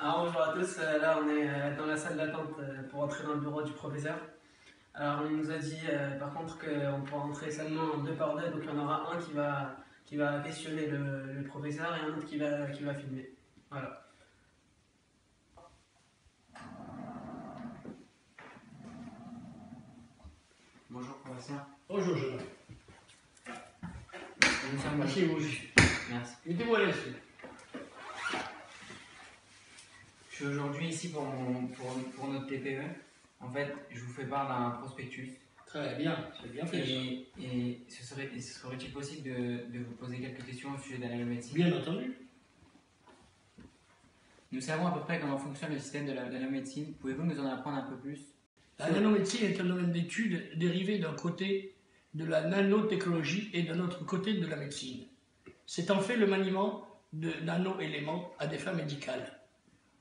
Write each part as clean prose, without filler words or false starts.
Alors bonjour à tous, là on est dans la salle d'attente pour entrer dans le bureau du professeur. Alors on nous a dit par contre qu'on pourra entrer seulement 2 par 2, donc il y en aura un qui va questionner le professeur et un autre qui va filmer. Voilà. Bonjour professeur. Bonjour jeune homme. Nous sommes... Asseyez-vous. Merci. Mettez-vous à l'aise. Je suis aujourd'hui ici pour notre TPE. En fait, je vous fais part d'un prospectus. Très bien, c'est bien fait. Et serait-il possible de vous poser quelques questions au sujet de la nanomédecine? Bien entendu. Nous savons à peu près comment fonctionne le système de la nanomédecine. Pouvez-vous nous en apprendre un peu plus? La nanomédecine est un domaine d'études dérivé d'un côté de la nanotechnologie et d'un autre côté de la médecine. C'est en fait le maniement de nano-éléments à des fins médicales.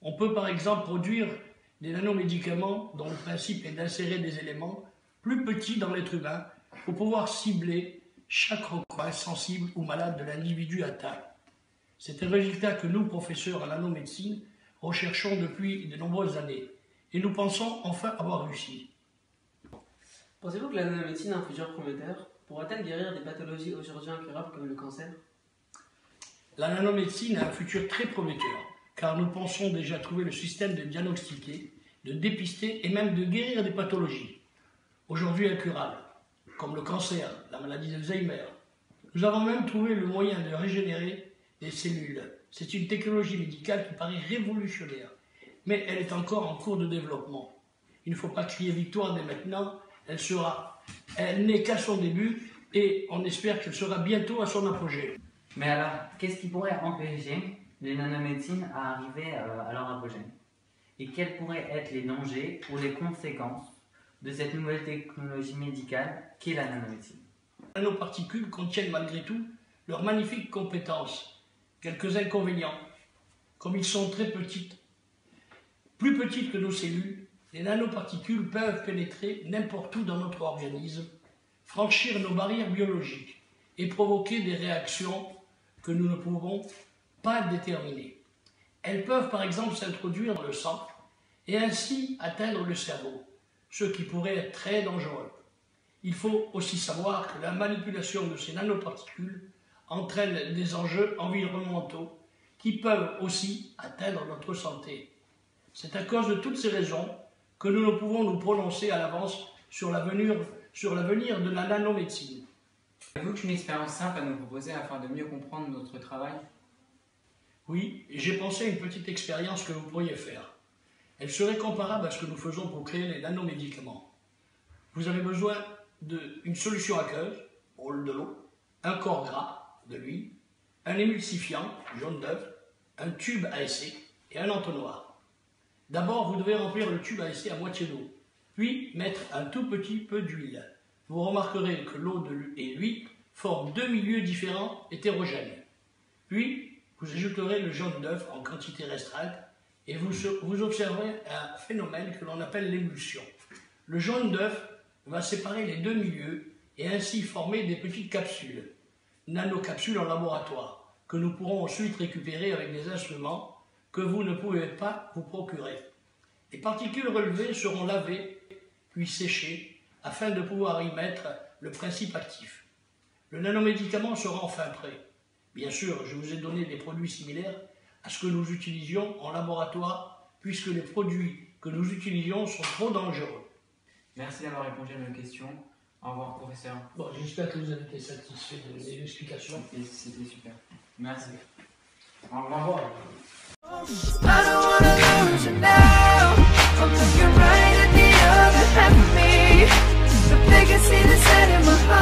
On peut par exemple produire des nanomédicaments dont le principe est d'insérer des éléments plus petits dans l'être humain pour pouvoir cibler chaque recoin sensible ou malade de l'individu atteint. C'est un résultat que nous, professeurs en nanomédecine, recherchons depuis de nombreuses années et nous pensons enfin avoir réussi. Pensez-vous que la nanomédecine a un futur prometteur? Pourra-t-elle guérir des pathologies aujourd'hui incurables comme le cancer? La nanomédecine a un futur très prometteur, car nous pensons déjà trouver le système de diagnostiquer, de dépister et même de guérir des pathologies, aujourd'hui incurables, comme le cancer, la maladie d'Alzheimer. Nous avons même trouvé le moyen de régénérer des cellules. C'est une technologie médicale qui paraît révolutionnaire, mais elle est encore en cours de développement. Il ne faut pas crier victoire dès maintenant, elle n'est qu'à son début et on espère qu'elle sera bientôt à son apogée. Mais alors, qu'est-ce qui pourrait empêcher les nanomédecines à arriver à leur apogée? Et quels pourraient être les dangers ou les conséquences de cette nouvelle technologie médicale qu'est la nanomédecine? Les nanoparticules contiennent malgré tout leurs magnifiques compétences. Quelques inconvénients, comme ils sont très petites, plus petites que nos cellules, les nanoparticules peuvent pénétrer n'importe où dans notre organisme, franchir nos barrières biologiques et provoquer des réactions que nous ne pouvons pas déterminer. Elles peuvent par exemple s'introduire dans le sang et ainsi atteindre le cerveau, ce qui pourrait être très dangereux. Il faut aussi savoir que la manipulation de ces nanoparticules entraîne des enjeux environnementaux qui peuvent aussi atteindre notre santé. C'est à cause de toutes ces raisons que nous ne pouvons nous prononcer à l'avance sur l'avenir de la nanomédecine. Avez-vous une expérience simple à nous proposer afin de mieux comprendre notre travail? Oui, j'ai pensé à une petite expérience que vous pourriez faire. Elle serait comparable à ce que nous faisons pour créer les nanomédicaments. Vous avez besoin d'une solution aqueuse, rôle de l'eau, un corps gras, de l'huile, un émulsifiant, jaune d'œuf, un tube à essai et un entonnoir. D'abord, vous devez remplir le tube à essai à moitié d'eau, puis mettre un tout petit peu d'huile. Vous remarquerez que l'eau et l'huile forment 2 milieux différents hétérogènes. Puis, vous ajouterez le jaune d'œuf en quantité restreinte et vous observerez un phénomène que l'on appelle l'émulsion. Le jaune d'œuf va séparer les 2 milieux et ainsi former des petites capsules, nanocapsules en laboratoire, que nous pourrons ensuite récupérer avec des instruments que vous ne pouvez pas vous procurer. Les particules relevées seront lavées puis séchées afin de pouvoir y mettre le principe actif. Le nanomédicament sera enfin prêt. Bien sûr, je vous ai donné des produits similaires à ce que nous utilisions en laboratoire, puisque les produits que nous utilisions sont trop dangereux. Merci d'avoir répondu à nos questions. Au revoir, professeur. Bon, j'espère que vous avez été satisfait de mes explications. C'était super. Merci. Au Au revoir. revoir. I don't wanna lose you now. I'm looking right at the other half of me. The vacancy that's set in my heart.